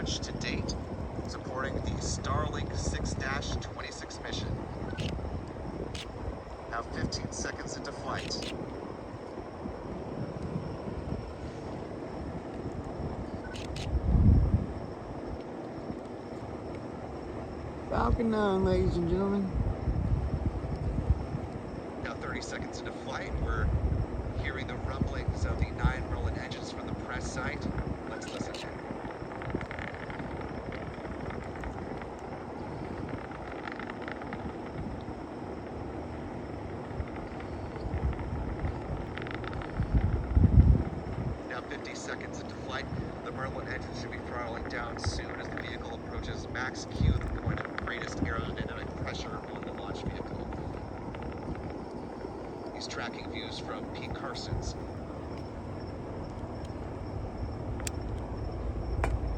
launch to date, supporting the Starlink 6-26 mission. Now 15 seconds into flight. Falcon 9, ladies and gentlemen. Now 30 seconds into flight, we're hearing the rumblings of the 9 Merlin engines from the press site. Let's listen. Now 50 seconds into flight, the Merlin engine should be throttling down soon as the vehicle approaches max Q, the point of greatest aerodynamic pressure on the launch vehicle. These tracking views from Pete Carson's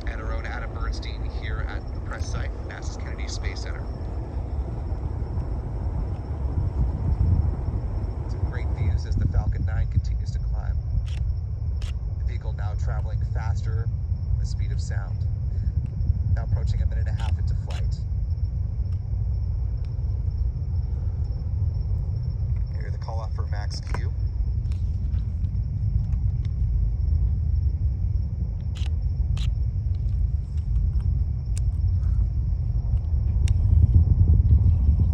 and our own Adam Bernstein here at the press site, NASA's Kennedy Space Center. Some great views as the Falcon 9 continues to climb. The vehicle now traveling faster than the speed of sound. Now approaching a minute and a half into flight. Hear the call out for max Q.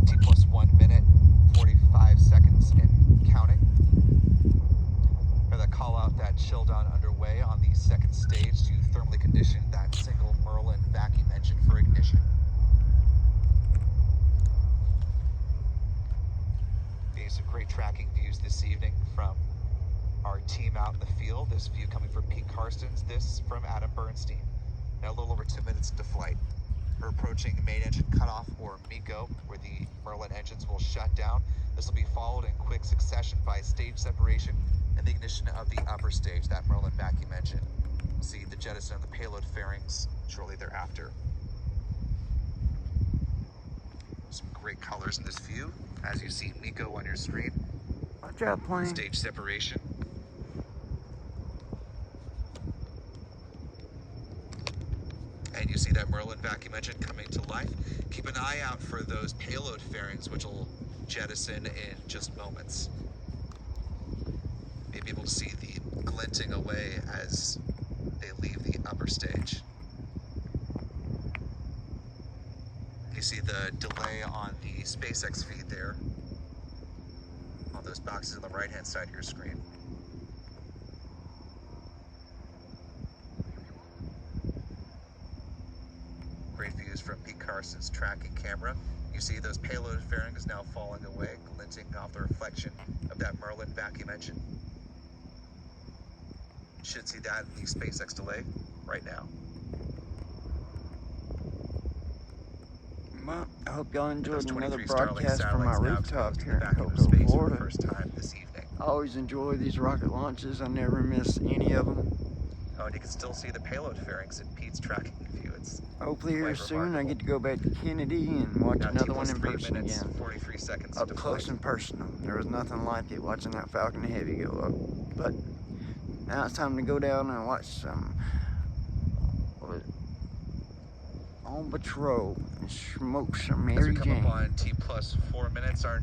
T plus 1 minute, 45 seconds and counting. Hear that call out, that chill down underway on the second stage to thermally condition that single Merlin vacuum engine for ignition. Getting some great tracking views this evening from our team out in the field. This view coming from Pete Carson's, this from Adam Bernstein. Now a little over 2 minutes into flight. We're approaching main engine cutoff, or MECO, where the Merlin engines will shut down. This will be followed in quick succession by stage separation and the ignition of the upper stage, that Merlin vacuum engine. We'll see the jettison of the payload fairings shortly thereafter. Some great colors in this view, as you see MECO on your screen. Watch out, plane. Stage separation. And you see that Merlin vacuum engine coming to life. Keep an eye out for those payload fairings, which will jettison in just moments. You'll be able to see the glinting away as they leave the upper stage. You see the delay on the SpaceX feed there, on those boxes on the right-hand side of your screen. Great views from Pete Carson's tracking camera. You see those payload fairings now falling away, glinting off the reflection of that Merlin vacuum engine. Should see that in the SpaceX delay right now. Well, I hope y'all enjoyed Those another 23 broadcast Starlink from my satellites now rooftop exposed to here the in vacuum of Cocoa, space for the Florida. first time this evening. I always enjoy these rocket launches. I never miss any of them. Oh, and you can still see the payload fairings in Pete's tracking view. It's Hopefully here quite soon I remarkable. get to go back to Kennedy and watch Now another T one plus in 3 person minutes, again. 43 seconds Up into close flight. and personal. There was nothing like it watching that Falcon Heavy go up. But now it's time to go down and watch some On Patrol and smoke some As we Mary come Jane. up on T plus 4 minutes, our